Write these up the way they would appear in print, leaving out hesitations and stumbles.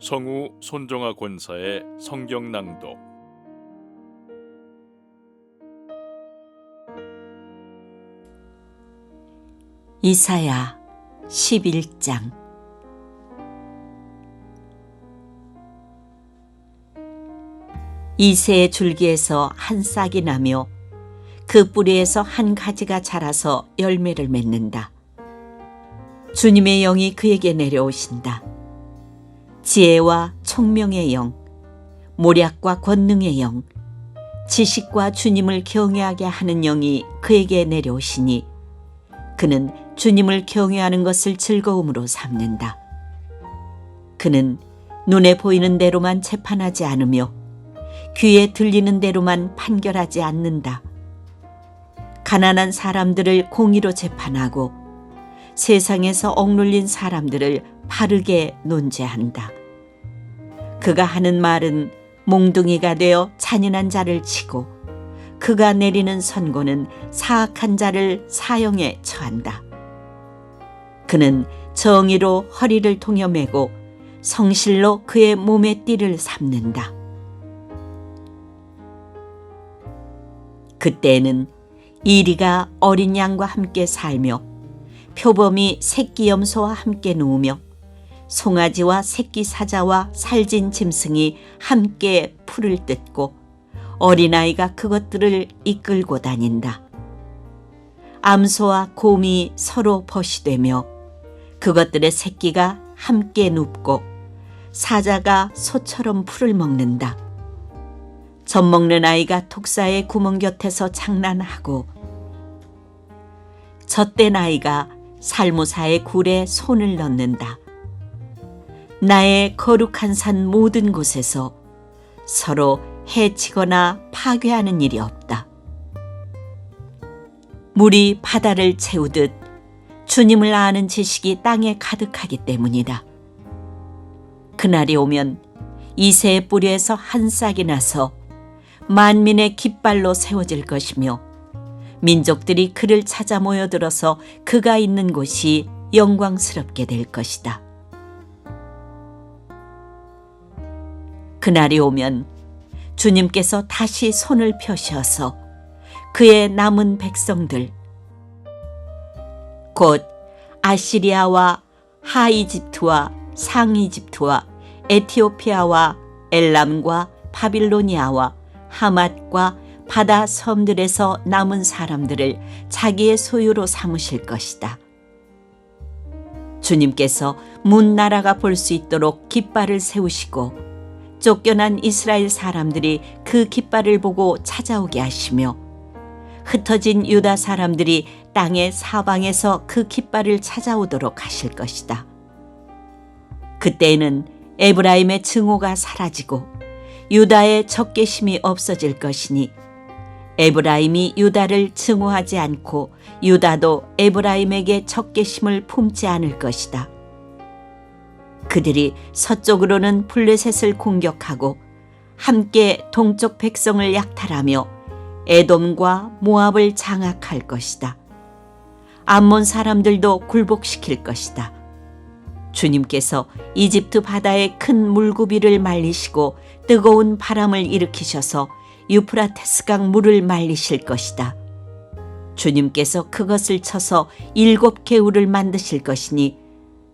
성우 손정아 권사의 성경 낭독. 이사야 11장. 이새의 줄기에서 한 싹이 나며 그 뿌리에서 한 가지가 자라서 열매를 맺는다. 주님의 영이 그에게 내려오신다. 지혜와 총명의 영, 모략과 권능의 영, 지식과 주님을 경외하게 하는 영이 그에게 내려오시니 그는 주님을 경외하는 것을 즐거움으로 삼는다. 그는 눈에 보이는 대로만 재판하지 않으며 귀에 들리는 대로만 판결하지 않는다. 가난한 사람들을 공의로 재판하고 세상에서 억눌린 사람들을 바르게 논죄한다. 그가 하는 말은 몽둥이가 되어 잔인한 자를 치고 그가 내리는 선고는 사악한 자를 사형에 처한다. 그는 정의로 허리를 동여매고 성실로 그의 몸의 띠를 삼는다. 그때에는 이리가 어린 양과 함께 살며 표범이 새끼 염소와 함께 누우며 송아지와 새끼 사자와 살진 짐승이 함께 풀을 뜯고 어린아이가 그것들을 이끌고 다닌다. 암소와 곰이 서로 벗이되며 그것들의 새끼가 함께 눕고 사자가 소처럼 풀을 먹는다. 젖 먹는 아이가 독사의 구멍 곁에서 장난하고 젖된 아이가 살모사의 굴에 손을 넣는다. 나의 거룩한 산 모든 곳에서 서로 해치거나 파괴하는 일이 없다. 물이 바다를 채우듯 주님을 아는 지식이 땅에 가득하기 때문이다. 그날이 오면 이새의 뿌리에서 한 싹이 나서 만민의 깃발로 세워질 것이며 민족들이 그를 찾아 모여들어서 그가 있는 곳이 영광스럽게 될 것이다. 그날이 오면 주님께서 다시 손을 펴셔서 그의 남은 백성들, 곧 아시리아와 하이집트와 상이집트와 에티오피아와 엘람과 바빌로니아와 하맛과 바다 섬들에서 남은 사람들을 자기의 소유로 삼으실 것이다. 주님께서 문 나라가 볼 수 있도록 깃발을 세우시고 쫓겨난 이스라엘 사람들이 그 깃발을 보고 찾아오게 하시며 흩어진 유다 사람들이 땅의 사방에서 그 깃발을 찾아오도록 하실 것이다. 그때에는 에브라임의 증오가 사라지고 유다의 적개심이 없어질 것이니 에브라임이 유다를 증오하지 않고 유다도 에브라임에게 적개심을 품지 않을 것이다. 그들이 서쪽으로는 블레셋을 공격하고 함께 동쪽 백성을 약탈하며 에돔과 모압을 장악할 것이다. 암몬 사람들도 굴복시킬 것이다. 주님께서 이집트 바다의 큰 물고기를 말리시고 뜨거운 바람을 일으키셔서 유프라테스강 물을 말리실 것이다. 주님께서 그것을 쳐서 7개울을 만드실 것이니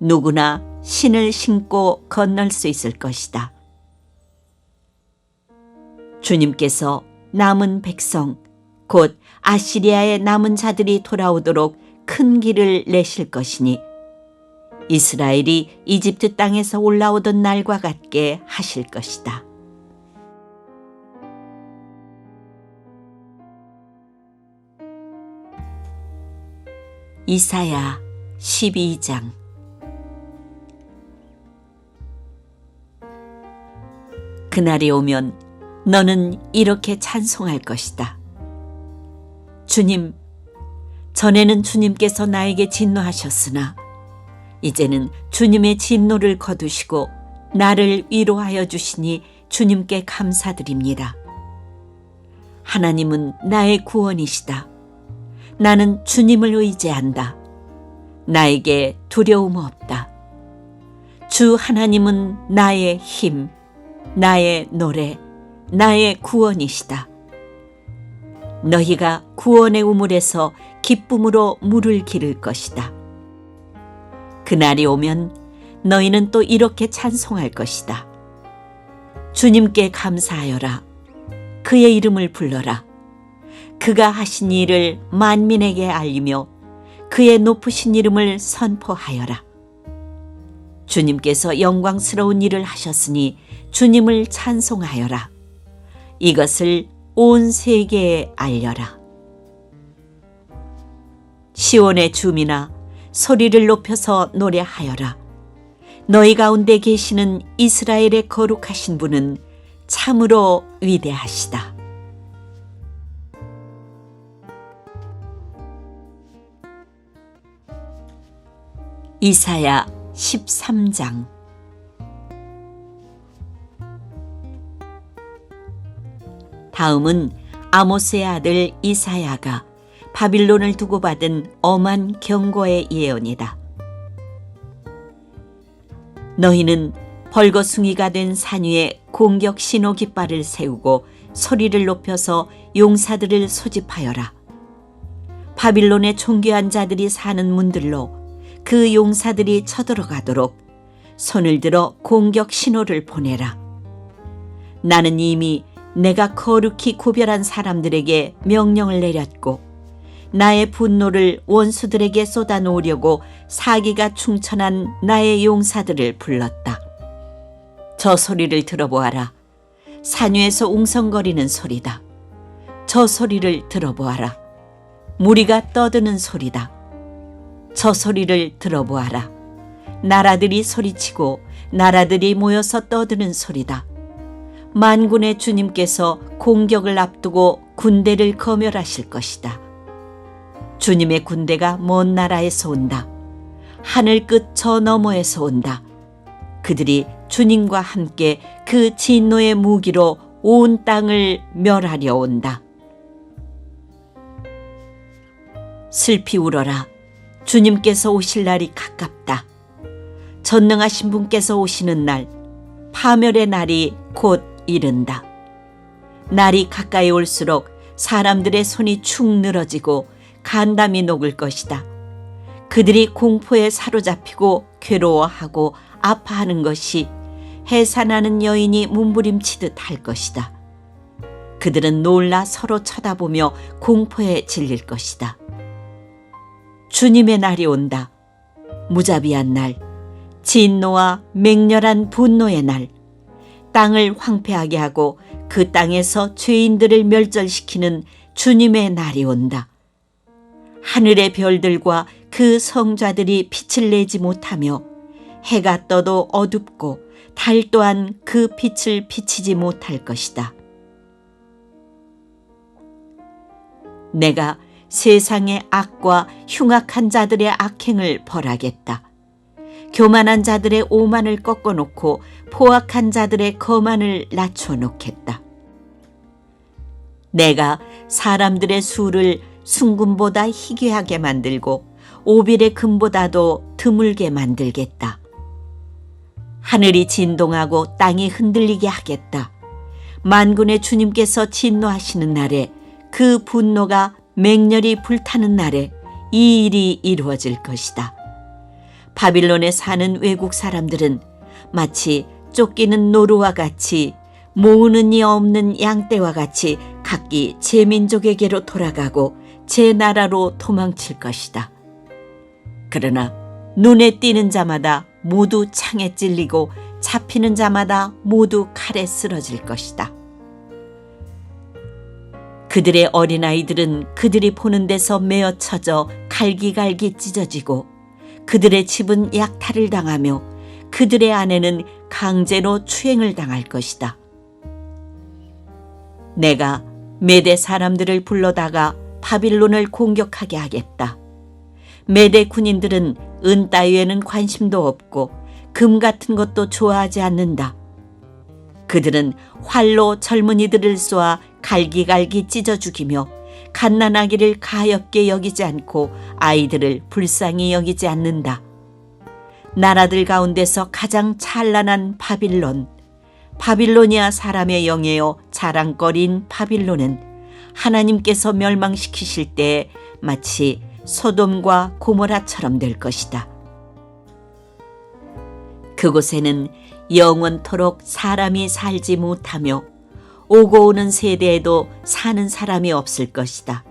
누구나 신을 신고 건널 수 있을 것이다. 주님께서 남은 백성, 곧 아시리아의 남은 자들이 돌아오도록 큰 길을 내실 것이니 이스라엘이 이집트 땅에서 올라오던 날과 같게 하실 것이다. 이사야 12장. 그날이 오면 너는 이렇게 찬송할 것이다. 주님, 전에는 주님께서 나에게 진노하셨으나 이제는 주님의 진노를 거두시고 나를 위로하여 주시니 주님께 감사드립니다. 하나님은 나의 구원이시다. 나는 주님을 의지한다. 나에게 두려움 없다. 주 하나님은 나의 힘, 나의 노래, 나의 구원이시다. 너희가 구원의 우물에서 기쁨으로 물을 기를 것이다. 그날이 오면 너희는 또 이렇게 찬송할 것이다. 주님께 감사하여라. 그의 이름을 불러라. 그가 하신 일을 만민에게 알리며 그의 높으신 이름을 선포하여라. 주님께서 영광스러운 일을 하셨으니 주님을 찬송하여라. 이것을 온 세계에 알려라. 시온의 주민아, 소리를 높여서 노래하여라. 너희 가운데 계시는 이스라엘의 거룩하신 분은 참으로 위대하시다. 이사야 13장. 다음은 아모스의 아들 이사야가 바빌론을 두고 받은 엄한 경고의 예언이다. 너희는 벌거숭이가 된 산 위에 공격 신호 깃발을 세우고 소리를 높여서 용사들을 소집하여라. 바빌론의 존귀한 자들이 사는 문들로 그 용사들이 쳐들어가도록 손을 들어 공격 신호를 보내라. 나는 이미 내가 거룩히 구별한 사람들에게 명령을 내렸고 나의 분노를 원수들에게 쏟아놓으려고 사기가 충천한 나의 용사들을 불렀다. 저 소리를 들어보아라. 산 위에서 웅성거리는 소리다. 저 소리를 들어보아라. 무리가 떠드는 소리다. 저 소리를 들어보아라. 나라들이 소리치고 나라들이 모여서 떠드는 소리다. 만군의 주님께서 공격을 앞두고 군대를 검열하실 것이다. 주님의 군대가 먼 나라에서 온다. 하늘 끝 저 너머에서 온다. 그들이 주님과 함께 그 진노의 무기로 온 땅을 멸하려 온다. 슬피 울어라. 주님께서 오실 날이 가깝다. 전능하신 분께서 오시는 날, 파멸의 날이 곧 이른다. 날이 가까이 올수록 사람들의 손이 축 늘어지고 간담이 녹을 것이다. 그들이 공포에 사로잡히고 괴로워하고 아파하는 것이 해산하는 여인이 몸부림치듯 할 것이다. 그들은 놀라 서로 쳐다보며 공포에 질릴 것이다. 주님의 날이 온다. 무자비한 날, 진노와 맹렬한 분노의 날, 땅을 황폐하게 하고 그 땅에서 죄인들을 멸절시키는 주님의 날이 온다. 하늘의 별들과 그 성좌들이 빛을 내지 못하며 해가 떠도 어둡고 달 또한 그 빛을 비치지 못할 것이다. 내가 세상의 악과 흉악한 자들의 악행을 벌하겠다. 교만한 자들의 오만을 꺾어놓고 포악한 자들의 거만을 낮춰놓겠다. 내가 사람들의 수를 순금보다 희귀하게 만들고 오빌의 금보다도 드물게 만들겠다. 하늘이 진동하고 땅이 흔들리게 하겠다. 만군의 주님께서 진노하시는 날에 그 분노가 맹렬히 불타는 날에 이 일이 이루어질 것이다. 바빌론에 사는 외국 사람들은 마치 쫓기는 노루와 같이 모으는 이 없는 양떼와 같이 각기 제 민족에게로 돌아가고 제 나라로 도망칠 것이다. 그러나 눈에 띄는 자마다 모두 창에 찔리고 잡히는 자마다 모두 칼에 쓰러질 것이다. 그들의 어린아이들은 그들이 보는 데서 메어 쳐져 갈기갈기 찢어지고 그들의 집은 약탈을 당하며 그들의 아내는 강제로 추행을 당할 것이다. 내가 메대 사람들을 불러다가 바빌론을 공격하게 하겠다. 메대 군인들은 은 따위에는 관심도 없고 금 같은 것도 좋아하지 않는다. 그들은 활로 젊은이들을 쏘아 갈기갈기 찢어 죽이며 갓난아기를 가엾게 여기지 않고 아이들을 불쌍히 여기지 않는다. 나라들 가운데서 가장 찬란한 바빌론, 바빌로니아 사람의 영예요 자랑거리인 바빌론은 하나님께서 멸망시키실 때 마치 소돔과 고모라처럼 될 것이다. 그곳에는 영원토록 사람이 살지 못하며 오고 오는 세대에도 사는 사람이 없을 것이다.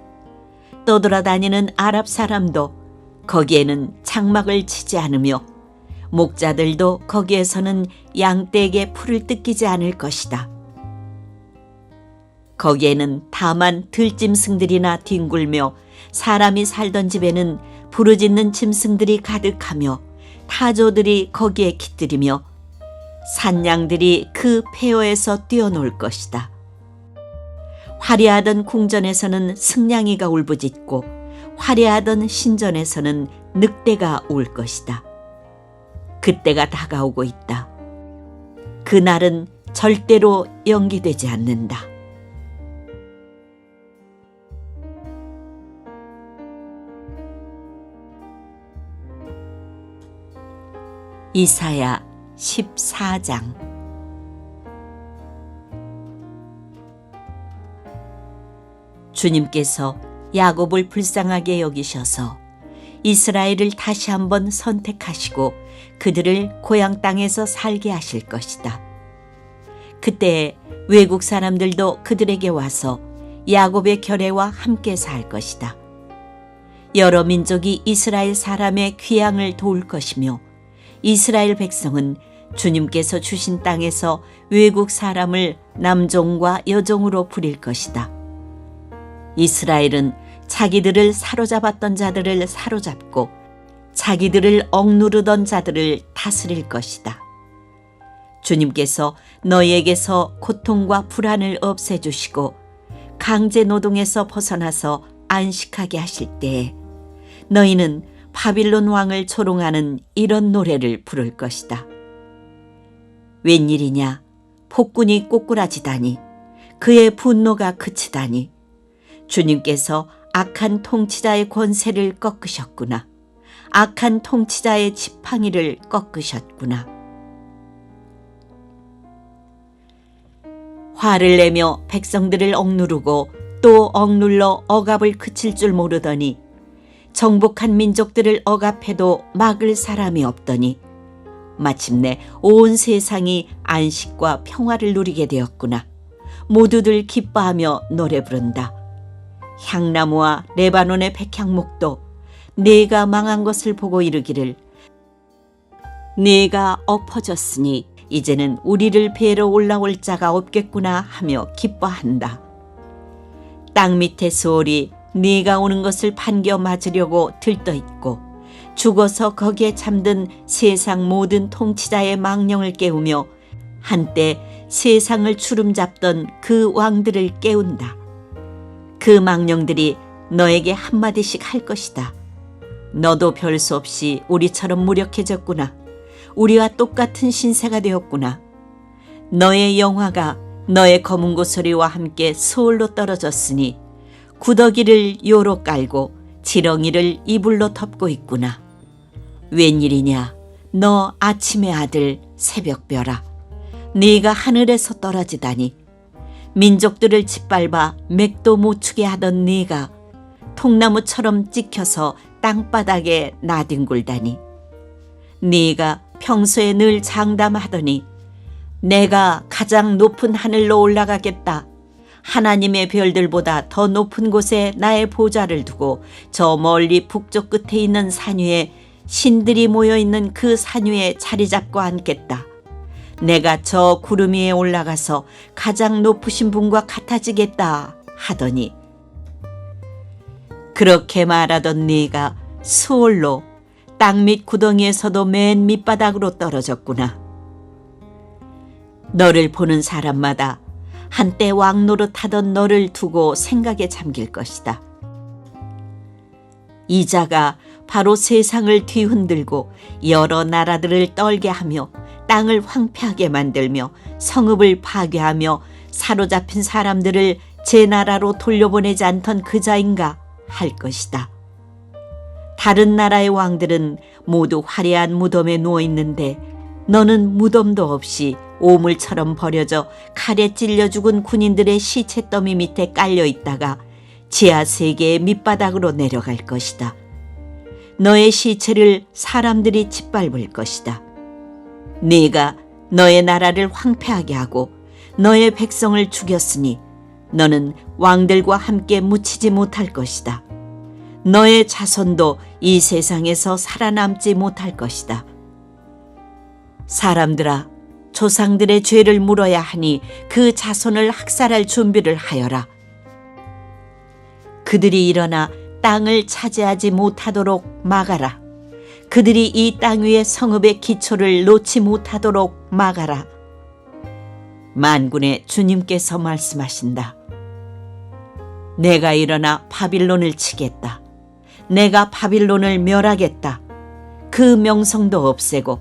떠돌아다니는 아랍 사람도 거기에는 장막을 치지 않으며 목자들도 거기에서는 양떼에게 풀을 뜯기지 않을 것이다. 거기에는 다만 들짐승들이나 뒹굴며 사람이 살던 집에는 부르짖는 짐승들이 가득하며 타조들이 거기에 깃들이며 산양들이 그 폐허에서 뛰어놀 것이다. 화려하던 궁전에서는 승냥이가 울부짖고 화려하던 신전에서는 늑대가 울 것이다. 그때가 다가오고 있다. 그날은 절대로 연기되지 않는다. 이사야 14장. 주님께서 야곱을 불쌍하게 여기셔서 이스라엘을 다시 한번 선택하시고 그들을 고향 땅에서 살게 하실 것이다. 그때 외국 사람들도 그들에게 와서 야곱의 결례와 함께 살 것이다. 여러 민족이 이스라엘 사람의 귀향을 도울 것이며 이스라엘 백성은 주님께서 주신 땅에서 외국 사람을 남종과 여종으로 부릴 것이다. 이스라엘은 자기들을 사로잡았던 자들을 사로잡고 자기들을 억누르던 자들을 다스릴 것이다. 주님께서 너희에게서 고통과 불안을 없애주시고 강제 노동에서 벗어나서 안식하게 하실 때에 너희는 바빌론 왕을 조롱하는 이런 노래를 부를 것이다. 웬일이냐? 폭군이 꼬꾸라지다니, 그의 분노가 그치다니. 주님께서 악한 통치자의 권세를 꺾으셨구나. 악한 통치자의 지팡이를 꺾으셨구나. 화를 내며 백성들을 억누르고 또 억눌러 억압을 그칠 줄 모르더니 정복한 민족들을 억압해도 막을 사람이 없더니 마침내 온 세상이 안식과 평화를 누리게 되었구나. 모두들 기뻐하며 노래 부른다. 향나무와 레바논의 백향목도 네가 망한 것을 보고 이르기를 네가 엎어졌으니 이제는 우리를 베러 올라올 자가 없겠구나 하며 기뻐한다. 땅 밑의 소울이 네가 오는 것을 반겨 맞으려고 들떠있고 죽어서 거기에 잠든 세상 모든 통치자의 망령을 깨우며 한때 세상을 주름잡던 그 왕들을 깨운다. 그 망령들이 너에게 한마디씩 할 것이다. 너도 별 수 없이 우리처럼 무력해졌구나. 우리와 똑같은 신세가 되었구나. 너의 영화가 너의 검은 고소리와 함께 서울로 떨어졌으니 구더기를 요로 깔고 지렁이를 이불로 덮고 있구나. 웬일이냐? 너 아침의 아들 새벽별아. 네가 하늘에서 떨어지다니. 민족들을 짓밟아 맥도 못 추게 하던 네가 통나무처럼 찍혀서 땅바닥에 나뒹굴다니. 네가 평소에 늘 장담하더니 내가 가장 높은 하늘로 올라가겠다. 하나님의 별들보다 더 높은 곳에 나의 보좌를 두고 저 멀리 북쪽 끝에 있는 산 위에 신들이 모여있는 그 산 위에 자리 잡고 앉겠다. 내가 저 구름 위에 올라가서 가장 높으신 분과 같아지겠다 하더니 그렇게 말하던 네가 수월로 땅 밑 구덩이에서도 맨 밑바닥으로 떨어졌구나. 너를 보는 사람마다 한때 왕노릇하던 너를 두고 생각에 잠길 것이다. 이 자가 바로 세상을 뒤흔들고 여러 나라들을 떨게 하며 땅을 황폐하게 만들며 성읍을 파괴하며 사로잡힌 사람들을 제 나라로 돌려보내지 않던 그 자인가 할 것이다. 다른 나라의 왕들은 모두 화려한 무덤에 누워 있는데 너는 무덤도 없이 오물처럼 버려져 칼에 찔려 죽은 군인들의 시체 더미 밑에 깔려 있다가 지하 세계의 밑바닥으로 내려갈 것이다. 너의 시체를 사람들이 짓밟을 것이다. 네가 너의 나라를 황폐하게 하고 너의 백성을 죽였으니 너는 왕들과 함께 묻히지 못할 것이다. 너의 자손도 이 세상에서 살아남지 못할 것이다. 사람들아, 조상들의 죄를 물어야 하니 그 자손을 학살할 준비를 하여라. 그들이 일어나 땅을 차지하지 못하도록 막아라. 그들이 이 땅 위의 성읍의 기초를 놓지 못하도록 막아라. 만군의 주님께서 말씀하신다. 내가 일어나 바빌론을 치겠다. 내가 바빌론을 멸하겠다. 그 명성도 없애고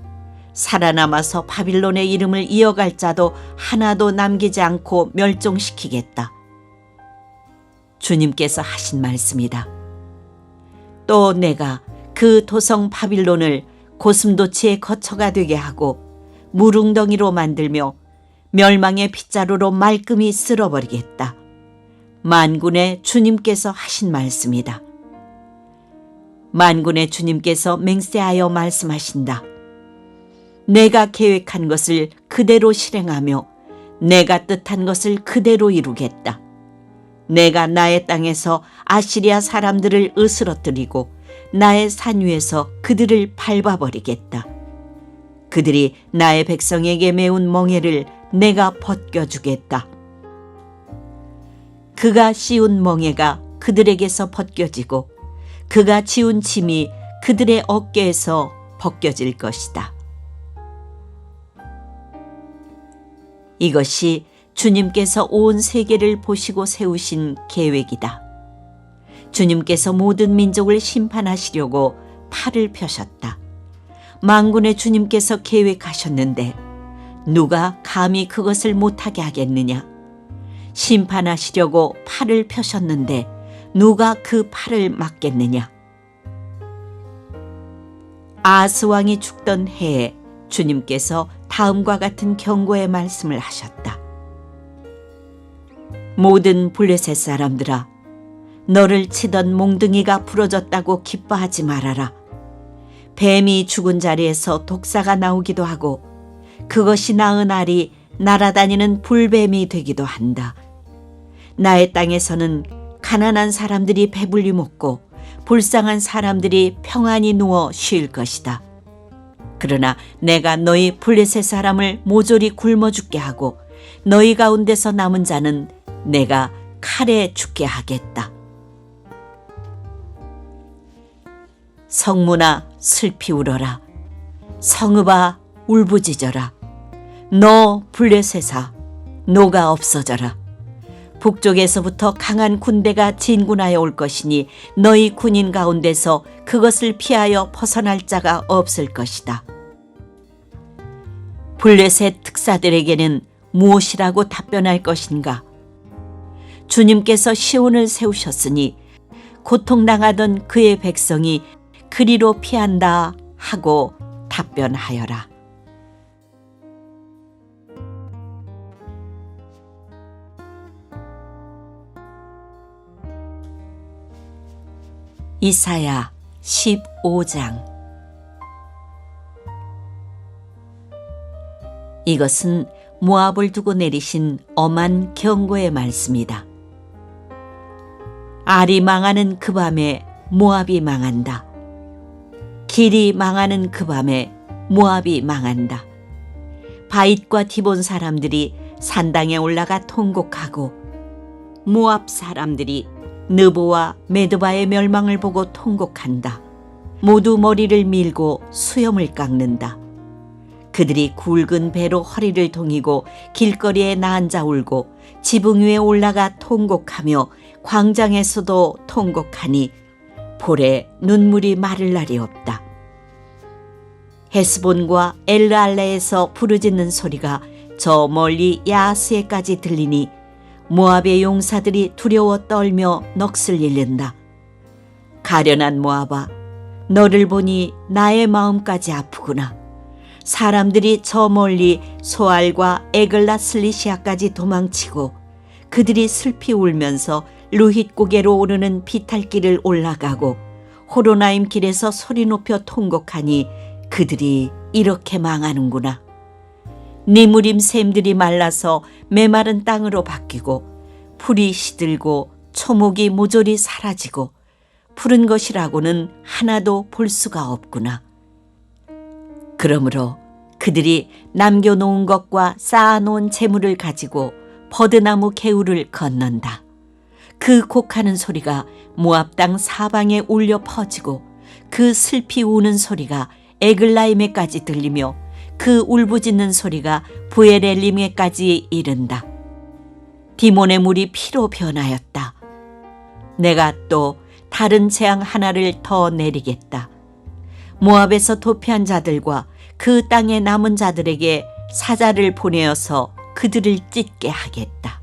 살아남아서 바빌론의 이름을 이어갈 자도 하나도 남기지 않고 멸종시키겠다. 주님께서 하신 말씀이다. 또 내가 그 도성 바빌론을 고슴도치의 거처가 되게 하고 무릉덩이로 만들며 멸망의 빗자루로 말끔히 쓸어버리겠다. 만군의 주님께서 하신 말씀이다. 만군의 주님께서 맹세하여 말씀하신다. 내가 계획한 것을 그대로 실행하며 내가 뜻한 것을 그대로 이루겠다. 내가 나의 땅에서 아시리아 사람들을 으스러뜨리고 나의 산 위에서 그들을 밟아버리겠다. 그들이 나의 백성에게 메운 멍에를 내가 벗겨주겠다. 그가 씌운 멍에가 그들에게서 벗겨지고 그가 지운 짐이 그들의 어깨에서 벗겨질 것이다. 이것이 주님께서 온 세계를 보시고 세우신 계획이다. 주님께서 모든 민족을 심판하시려고 팔을 펴셨다. 만군의 주님께서 계획하셨는데 누가 감히 그것을 못하게 하겠느냐? 심판하시려고 팔을 펴셨는데 누가 그 팔을 막겠느냐? 아하스 왕이 죽던 해에 주님께서 다음과 같은 경고의 말씀을 하셨다. 모든 블레셋 사람들아, 너를 치던 몽둥이가 부러졌다고 기뻐하지 말아라. 뱀이 죽은 자리에서 독사가 나오기도 하고 그것이 낳은 알이 날아다니는 불뱀이 되기도 한다. 나의 땅에서는 가난한 사람들이 배불리 먹고 불쌍한 사람들이 평안히 누워 쉴 것이다. 그러나 내가 너희 블레셋 사람을 모조리 굶어 죽게 하고 너희 가운데서 남은 자는 내가 칼에 죽게 하겠다. 성문아 슬피 울어라. 성읍아 울부짖어라. 너 블레셋아 노가 없어져라. 북쪽에서부터 강한 군대가 진군하여 올 것이니 너희 군인 가운데서 그것을 피하여 벗어날 자가 없을 것이다. 블레셋 특사들에게는 무엇이라고 답변할 것인가? 주님께서 시온을 세우셨으니 고통당하던 그의 백성이 그리로 피한다 하고 답변하여라. 이사야 15장. 이것은 모압을 두고 내리신 엄한 경고의 말씀이다. 알이 망하는 그 밤에 모압이 망한다. 길이 망하는 그 밤에 모압이 망한다. 바잇과 디본 사람들이 산당에 올라가 통곡하고 모압 사람들이 느보와 메드바의 멸망을 보고 통곡한다. 모두 머리를 밀고 수염을 깎는다. 그들이 굵은 배로 허리를 동이고 길거리에 나앉아 울고 지붕 위에 올라가 통곡하며 광장에서도 통곡하니 볼에 눈물이 마를 날이 없다. 헤스본과 엘르알레에서 부르짖는 소리가 저 멀리 야하스에까지 들리니 모압의 용사들이 두려워 떨며 넋을 잃는다. 가련한 모압아, 너를 보니 나의 마음까지 아프구나. 사람들이 저 멀리 소알과 에글라 슬리시아까지 도망치고 그들이 슬피 울면서 루힛 고개로 오르는 비탈길을 올라가고 호로나임 길에서 소리 높여 통곡하니 그들이 이렇게 망하는구나. 니무림 샘들이 말라서 메마른 땅으로 바뀌고 풀이 시들고 초목이 모조리 사라지고 푸른 것이라고는 하나도 볼 수가 없구나. 그러므로 그들이 남겨놓은 것과 쌓아놓은 재물을 가지고 버드나무 개울을 건넌다. 그 곡하는 소리가 모압 땅 사방에 울려 퍼지고 그 슬피 우는 소리가 에글라임에까지 들리며 그 울부짖는 소리가 부에렐림에까지 이른다. 디몬의 물이 피로 변하였다. 내가 또 다른 재앙 하나를 더 내리겠다. 모압에서 도피한 자들과 그 땅에 남은 자들에게 사자를 보내어서 그들을 찢게 하겠다.